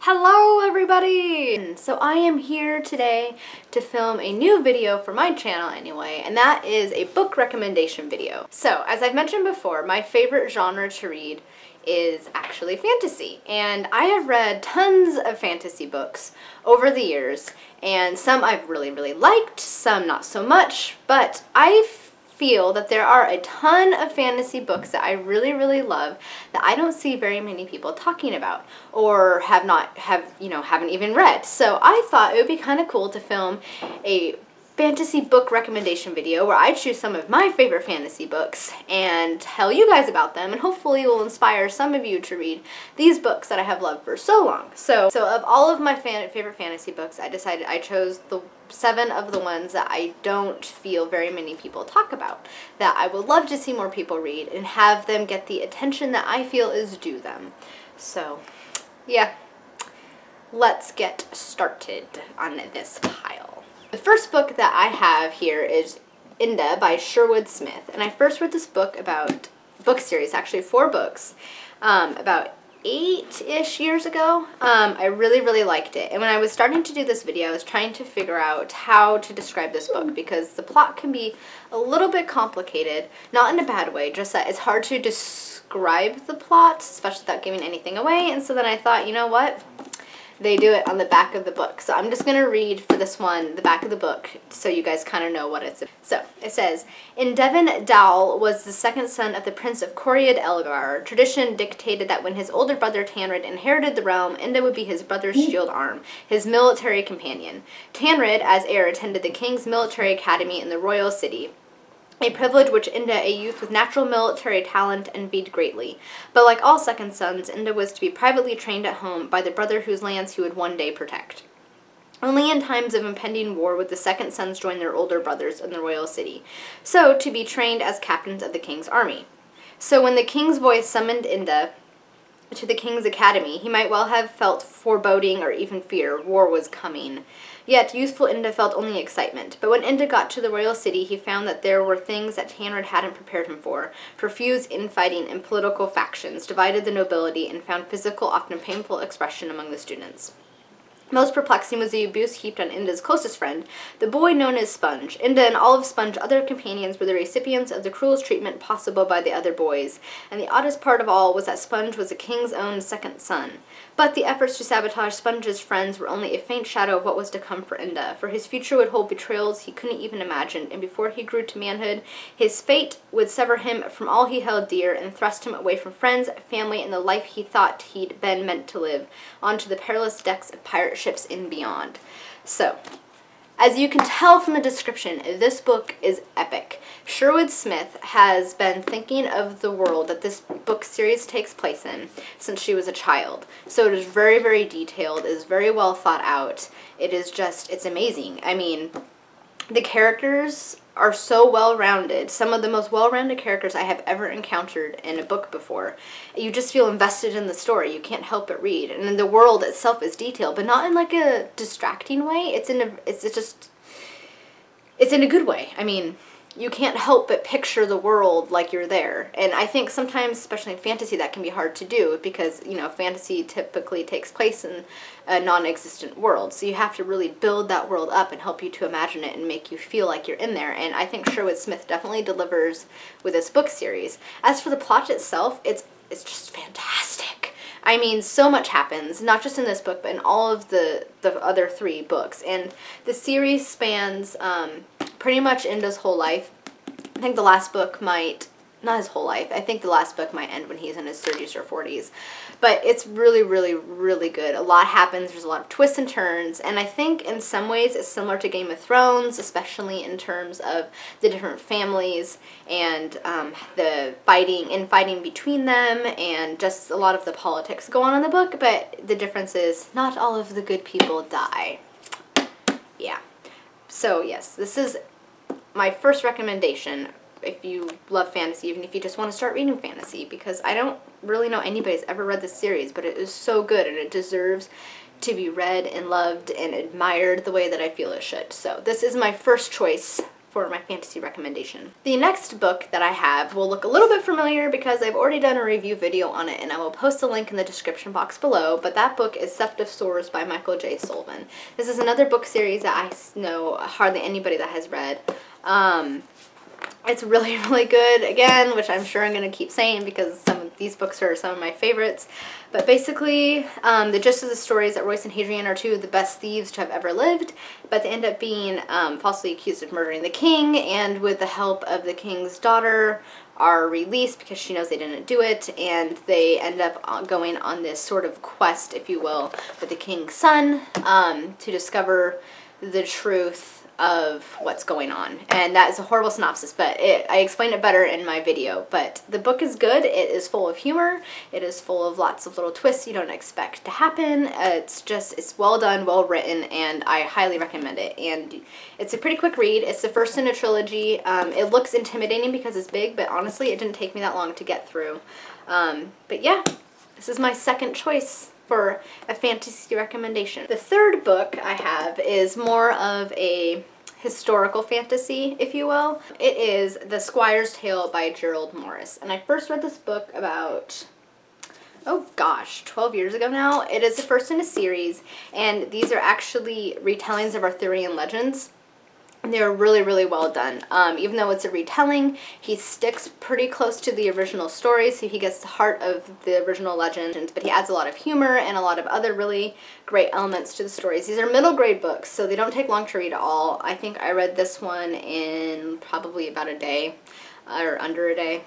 Hello everybody! So I am here today to film a new video for my channel anyway, and that is a book recommendation video. So as I've mentioned before, my favorite genre to read is actually fantasy, and I have read tons of fantasy books over the years, and some I've really liked, some not so much, but I feel that there are a ton of fantasy books that I really love that I don't see very many people talking about or haven't even read. So I thought it would be kind of cool to film a fantasy book recommendation video where I choose some of my favorite fantasy books and tell you guys about them, and hopefully will inspire some of you to read these books that I have loved for so long. So of all of my favorite fantasy books, I chose the 7 of the ones that I don't feel very many people talk about, that I would love to see more people read and have them get the attention that I feel is due them. So yeah, let's get started on this pile. The first book that I have here is Inda by Sherwood Smith, and I first read this book series, actually 4 books, about 8-ish years ago. I really liked it, and when I was starting to do this video I was trying to figure out how to describe this book because the plot can be a little bit complicated, not in a bad way, just that it's hard to describe the plot, especially without giving anything away. And so then I thought, you know what? They do it on the back of the book. So I'm just going to read for this one the back of the book so you guys kind of know what it's about. So it says, Indevin Dowell was the second son of the Prince of Coriad Elgar. Tradition dictated that when his older brother Tanred inherited the realm, Inda would be his brother's shield arm, his military companion. Tanred, as heir, attended the King's Military Academy in the Royal City, a privilege which Inda, a youth with natural military talent, envied greatly. But like all second sons, Inda was to be privately trained at home by the brother whose lands he would one day protect. Only in times of impending war would the second sons join their older brothers in the royal city, so to be trained as captains of the king's army. So when the king's voice summoned Inda to the king's academy, he might well have felt foreboding or even fear. War was coming. Yet youthful Inda felt only excitement. But when Inda got to the royal city, he found that there were things that Tanred hadn't prepared him for. Profuse infighting and political factions divided the nobility and found physical, often painful expression among the students. Most perplexing was the abuse heaped on Inda's closest friend, the boy known as Sponge. Inda and all of Sponge's other companions were the recipients of the cruelest treatment possible by the other boys, and the oddest part of all was that Sponge was the king's own second son. But the efforts to sabotage Sponge's friends were only a faint shadow of what was to come for Inda, for his future would hold betrayals he couldn't even imagine, and before he grew to manhood, his fate would sever him from all he held dear and thrust him away from friends, family, and the life he thought he'd been meant to live, onto the perilous decks of pirate ships in beyond. So, as you can tell from the description, this book is epic. Sherwood Smith has been thinking of the world that this book series takes place in since she was a child. So it is very detailed, it is very well thought out. It is just, it's amazing. I mean, the characters are so well-rounded. Some of the most well-rounded characters I have ever encountered in a book before. You just feel invested in the story. You can't help but read. And then the world itself is detailed, but not in like a distracting way. It's in a good way. I mean, you can't help but picture the world like you're there. And I think sometimes, especially in fantasy, that can be hard to do because, you know, fantasy typically takes place in a non-existent world. So you have to really build that world up and help you to imagine it and make you feel like you're in there. And I think Sherwood Smith definitely delivers with this book series. As for the plot itself, it's just fantastic. I mean, so much happens, not just in this book, but in all of the other 3 books. And the series spans pretty much Inda's whole life. I think the last book might, not his whole life, I think the last book might end when he's in his 30s or 40s. But it's really good. A lot happens, there's a lot of twists and turns, and I think in some ways it's similar to Game of Thrones, especially in terms of the different families and the infighting between them, and just a lot of the politics go on in the book, but the difference is not all of the good people die. Yeah. So yes, this is my first recommendation if you love fantasy, even if you just want to start reading fantasy, because I don't really know anybody's ever read this series, but it is so good and it deserves to be read and loved and admired the way that I feel it should. So this is my first choice for my fantasy recommendation. The next book that I have will look a little bit familiar because I've already done a review video on it, and I will post a link in the description box below, but that book is Sept of Swords by Michael J. Sullivan. This is another book series that I know hardly anybody that has read. It's really, really good, again, which I'm sure I'm going to keep saying because some of these books are some of my favorites. But basically, the gist of the story is that Royce and Hadrian are two of the best thieves to have ever lived, but they end up being falsely accused of murdering the king, and with the help of the king's daughter, are released because she knows they didn't do it, and they end up going on this sort of quest, if you will, with the king's son to discover the truth of what's going on. And that is a horrible synopsis, but I explained it better in my video. But the book is good. It is full of humor. It is full of lots of little twists you don't expect to happen. It's well done, well written, and I highly recommend it. And it's a pretty quick read. It's the first in a trilogy. It looks intimidating because it's big, but honestly it didn't take me that long to get through. But yeah, this is my second choice for a fantasy recommendation. The third book I have is more of a historical fantasy, if you will. It is The Squire's Tale by Gerald Morris. And I first read this book about, oh gosh, 12 years ago now. It is the first in a series, and these are actually retellings of Arthurian legends. They're really, really well done. Even though it's a retelling, he sticks pretty close to the original story, so he gets the heart of the original legends, but he adds a lot of humor and a lot of other really great elements to the stories. These are middle grade books, so they don't take long to read at all. I think I read this one in probably about a day, or under a day.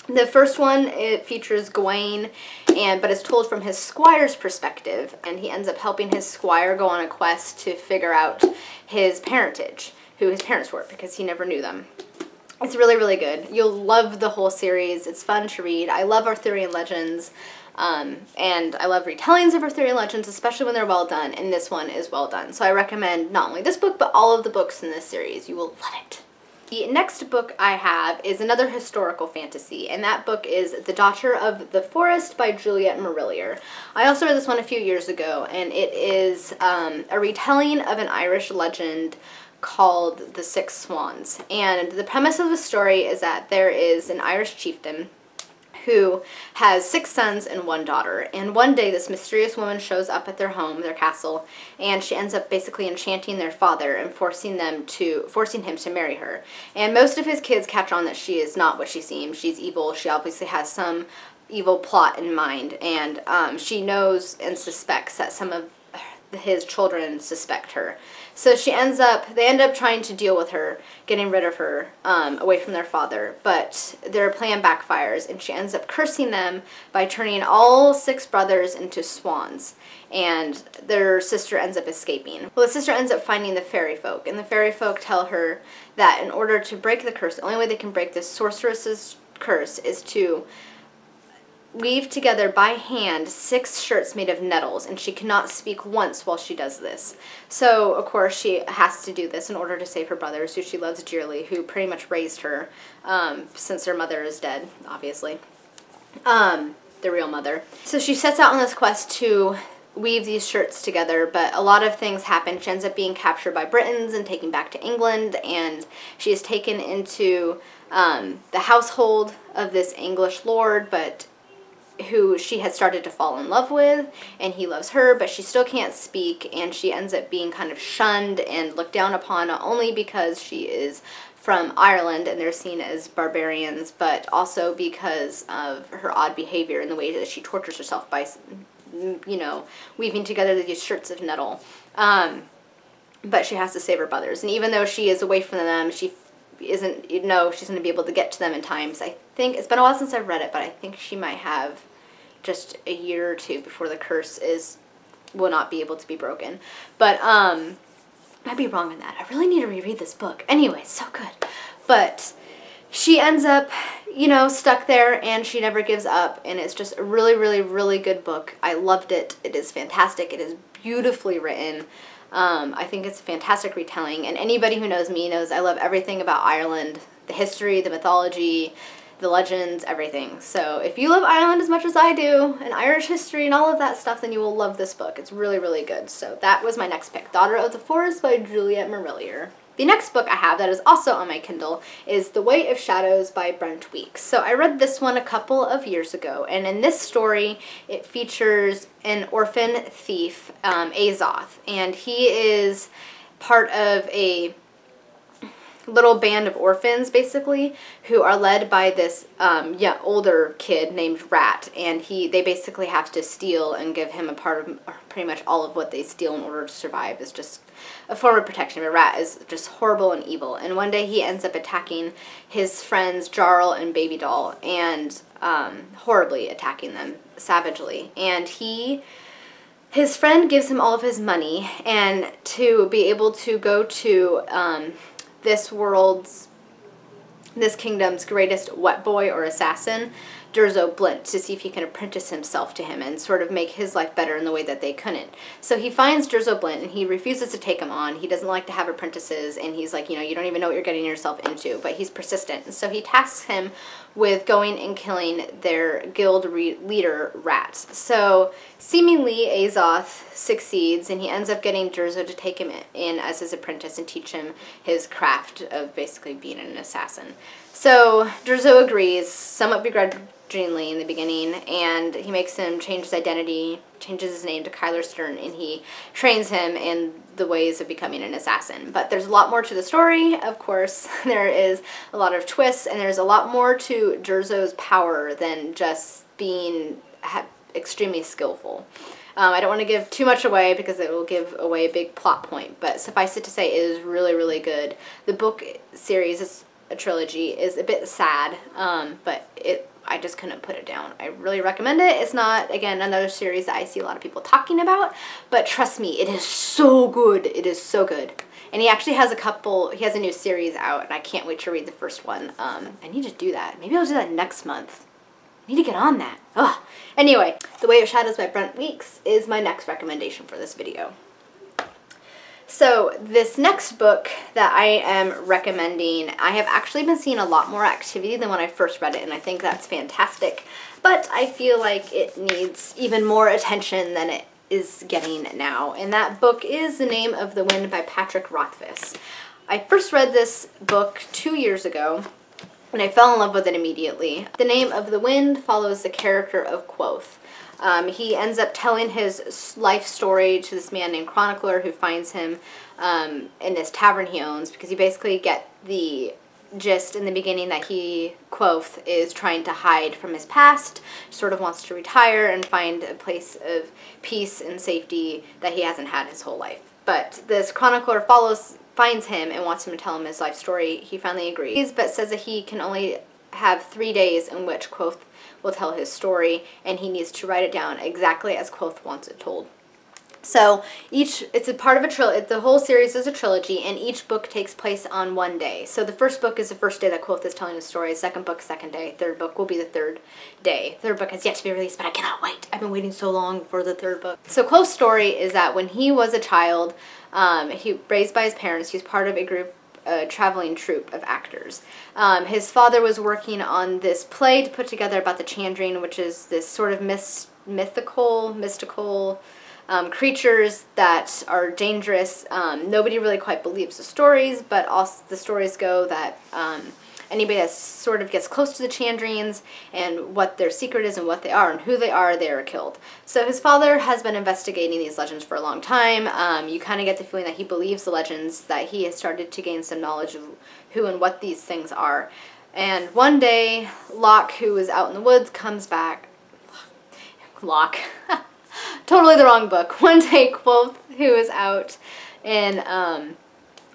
The first one, it features Gawain, but it's told from his squire's perspective, and he ends up helping his squire go on a quest to figure out his parentage, who his parents were, because he never knew them. It's really, really good. You'll love the whole series. It's fun to read. I love Arthurian legends, and I love retellings of Arthurian legends, especially when they're well done, and this one is well done. So I recommend not only this book, but all of the books in this series. You will love it. The next book I have is another historical fantasy, and that book is The Daughter of the Forest by Juliet Marlia. I also read this one a few years ago, and it is a retelling of an Irish legend called The Six Swans. And the premise of the story is that there is an Irish chieftain who has 6 sons and 1 daughter. And one day this mysterious woman shows up at their home, their castle, and she ends up basically enchanting their father and forcing him to marry her. And most of his kids catch on that she is not what she seems. She's evil. She obviously has some evil plot in mind, and she knows and suspects that some of his children suspect her. So they end up trying to deal with her, getting rid of her away from their father, but their plan backfires, and she ends up cursing them by turning all 6 brothers into swans, and their sister ends up escaping. Well, the sister ends up finding the fairy folk, and the fairy folk tell her that in order to break the curse, the only way they can break this sorceress's curse is to weave together by hand 6 shirts made of nettles, and she cannot speak once while she does this. So, of course, she has to do this in order to save her brothers, who she loves dearly, who pretty much raised her, since her mother is dead, obviously. The real mother. So she sets out on this quest to weave these shirts together, but a lot of things happen. She ends up being captured by Britons and taken back to England, and she is taken into the household of this English lord, but who she had started to fall in love with, and he loves her, but she still can't speak, and she ends up being kind of shunned and looked down upon, not only because she is from Ireland and they're seen as barbarians, but also because of her odd behavior and the way that she tortures herself by, you know, weaving together these shirts of nettle. But she has to save her brothers, and even though she is away from them, she isn't, you know, she's going to be able to get to them in time. So I think, it's been a while since I've read it, but I think she might have just a year or 2 before the curse will not be able to be broken. But, might be wrong on that. I really need to reread this book. Anyway, so good. But she ends up, you know, stuck there, and she never gives up, and it's just a really, really, really good book. I loved it. It is fantastic. It is beautifully written. I think it's a fantastic retelling, and anybody who knows me knows I love everything about Ireland, the history, the mythology, the legends, everything. So if you love Ireland as much as I do, and Irish history and all of that stuff, then you will love this book. It's really, really good. So that was my next pick, Daughter of the Forest by Juliet Marlia. The next book I have that is also on my Kindle is The Way of Shadows by Brent. So I read this one a couple of years ago, and in this story it features an orphan thief, Azoth, and he is part of a little band of orphans, basically, who are led by this older kid named Rat, and they basically have to steal and give him a part of pretty much all of what they steal in order to survive. Is just a form of protection. But Rat is just horrible and evil, and one day he ends up attacking his friends Gerald and Baby Doll, and horribly attacking them savagely, and his friend gives him all of his money, and to be able to go to this kingdom's greatest wet boy or assassin, Brent, to see if he can apprentice himself to him and sort of make his life better in the way that they couldn't. So he finds Brent, and he refuses to take him on. He doesn't like to have apprentices, and he's like, you know, you don't even know what you're getting yourself into, but he's persistent. And so he tasks him with going and killing their guild leader, Rat. So seemingly Azoth succeeds, and he ends up getting Durzo to take him in as his apprentice and teach him his craft of basically being an assassin. So Durzo agrees, somewhat begrudgingly in the beginning, and he makes him change his identity, changes his name to Kyler Stern, and he trains him in the ways of becoming an assassin. But there's a lot more to the story, of course. There is a lot of twists, and there's a lot more to Durzo's power than just being extremely skillful. I don't want to give too much away because it will give away a big plot point, but suffice it to say, it is really, really good. The book series is a trilogy, is a bit sad, but I just couldn't put it down. I really recommend it. It's not, again, another series that I see a lot of people talking about, but trust me, it is so good. It is so good. And he actually has he has a new series out, and I can't wait to read the first one. I need to do that. Maybe I'll do that next month. I need to get on that. Ugh. Anyway, The Way of Shadows by Brent is my next recommendation for this video. So this next book that I am recommending, I have actually been seeing a lot more activity than when I first read it, and I think that's fantastic. But I feel like it needs even more attention than it is getting now. And that book is The Name of the Wind by Patrick Rothfuss. I first read this book 2 years ago, and I fell in love with it immediately. The Name of the Wind follows the character of Quoth. He ends up telling his life story to this man named Chronicler, who finds him in this tavern he owns, because you basically get the gist in the beginning that Quoth, is trying to hide from his past, sort of wants to retire and find a place of peace and safety that he hasn't had his whole life. But this Chronicler finds him and wants him to tell him his life story. He finally agrees, but says that he can only have 3 days in which Quoth will tell his story, and he needs to write it down exactly as Quoth wants it told. So it's a part of a trilogy. The whole series is a trilogy, and each book takes place on one day. So the first book is the first day that Quoth is telling his story. Second book, second day. Third book will be the third day. Third book has yet to be released, but I cannot wait. I've been waiting so long for the third book. So Quoth's story is that when he was a child, he raised by his parents, he's part of a traveling troupe of actors. His father was working on this play to put together about the Chandrine, which is this sort of mystical creatures that are dangerous. Nobody really quite believes the stories, but also the stories go that anybody that sort of gets close to the Chandrines and what their secret is and what they are and who they are killed. So his father has been investigating these legends for a long time. You kind of get the feeling that he believes the legends, that he has started to gain some knowledge of who and what these things are. And one day, Locke, who is out in the woods, comes back. Locke. Totally the wrong book. One day, Quoth, who is out in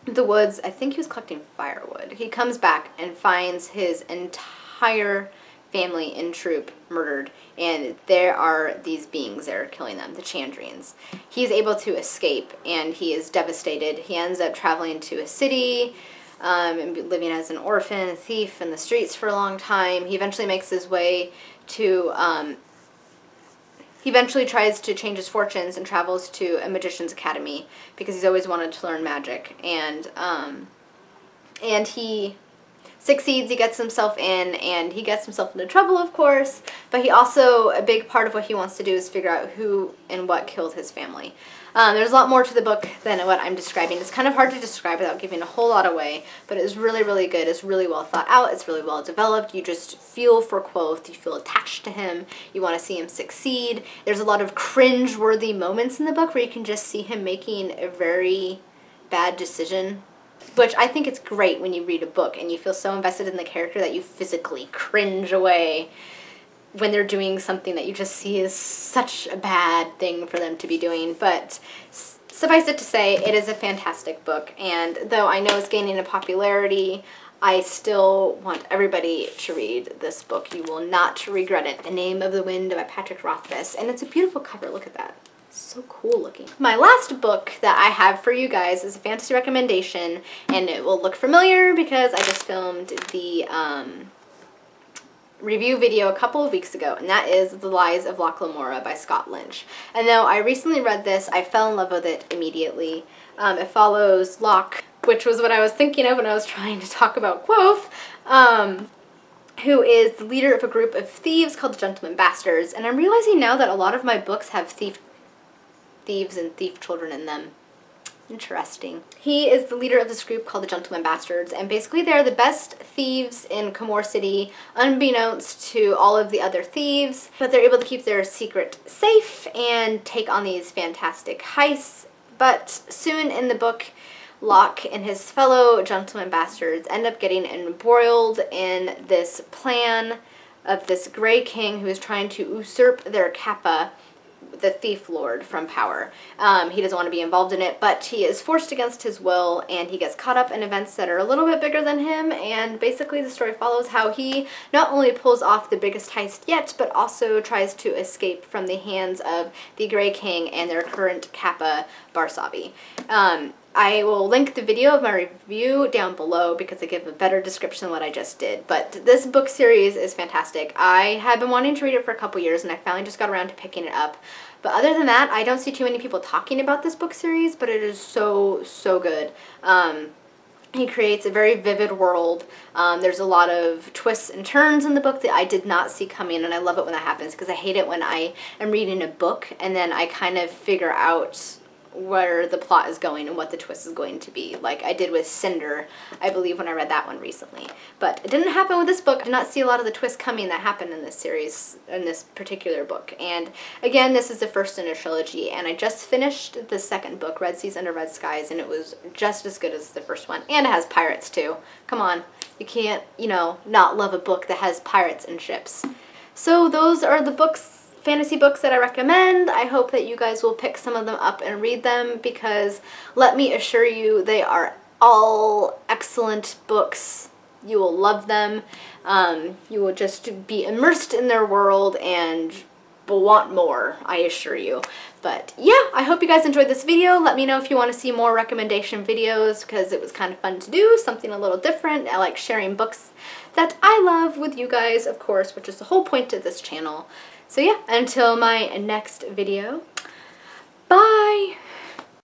the woods, I think he was collecting firewood. He comes back and finds his entire family and troop murdered, and there are these beings that are killing them, the Chandrines. He's able to escape, and he is devastated. He ends up traveling to a city and living as an orphan, a thief in the streets for a long time. He eventually makes his way to he eventually tries to change his fortunes and travels to a magician's academy because he's always wanted to learn magic. And he succeeds, he gets himself in, and he gets himself into trouble, of course, but he also, a big part of what he wants to do is figure out who and what killed his family. There's a lot more to the book than what I'm describing. It's kind of hard to describe without giving a whole lot away, but it's really, really good. It's really well thought out. It's really well developed. You just feel for Quoth. You feel attached to him. You want to see him succeed. There's a lot of cringe-worthy moments in the book where you can just see him making a very bad decision, which I think it's great when you read a book and you feel so invested in the character that you physically cringe away when they're doing something that you just see as such a bad thing for them to be doing. But suffice it to say, it is a fantastic book, and though I know it's gaining in popularity, I still want everybody to read this book. You will not regret it. The Name of the Wind by Patrick Rothfuss, and it's a beautiful cover. Look at that. So cool looking. My last book that I have for you guys is a fantasy recommendation, and it will look familiar because I just filmed the review video a couple of weeks ago, and that is The Lies of Locke Lamora by Lynch. And though I recently read this, I fell in love with it immediately. It follows Locke, which was what I was thinking of when I was trying to talk about Quoth, who is the leader of a group of thieves called the Gentlemen Bastards. And I'm realizing now that a lot of my books have thieves and thief children in them. Interesting. He is the leader of this group called the Gentlemen Bastards, and basically they're the best thieves in Comore City, unbeknownst to all of the other thieves, but they're able to keep their secret safe and take on these fantastic heists. But soon in the book, Locke and his fellow Gentlemen Bastards end up getting embroiled in this plan of this Grey King who is trying to usurp their Kappa, the Thief Lord, from power. He doesn't want to be involved in it, but he is forced against his will, and he gets caught up in events that are a little bit bigger than him, and basically the story follows how he not only pulls off the biggest heist yet, but also tries to escape from the hands of the Grey King and their current Kappa, Barsabi. I will link the video of my review down below because I give a better description than what I just did. But this book series is fantastic. I have been wanting to read it for a couple years, and I finally just got around to picking it up. But other than that, I don't see too many people talking about this book series, but it is so, so good. He creates a very vivid world. There's a lot of twists and turns in the book that I did not see coming, and I love it when that happens because I hate it when I am reading a book and then I kind of figure out where the plot is going and what the twist is going to be, like I did with Cinder, I believe, when I read that one recently. But it didn't happen with this book. I did not see a lot of the twists coming that happened in this series, in this particular book. And again, this is the first in a trilogy, and I just finished the second book, Red Seas Under Red Skies, and it was just as good as the first one. And it has pirates too. Come on, you can't, you know, not love a book that has pirates and ships. So those are the books, fantasy books, that I recommend. I hope that you guys will pick some of them up and read them, because let me assure you, they are all excellent books. You will love them. You will just be immersed in their world and will want more, I assure you. But yeah, I hope you guys enjoyed this video. Let me know if you want to see more recommendation videos, because it was kind of fun to do, something a little different. I like sharing books that I love with you guys, of course, which is the whole point of this channel. So yeah, until my next video, bye!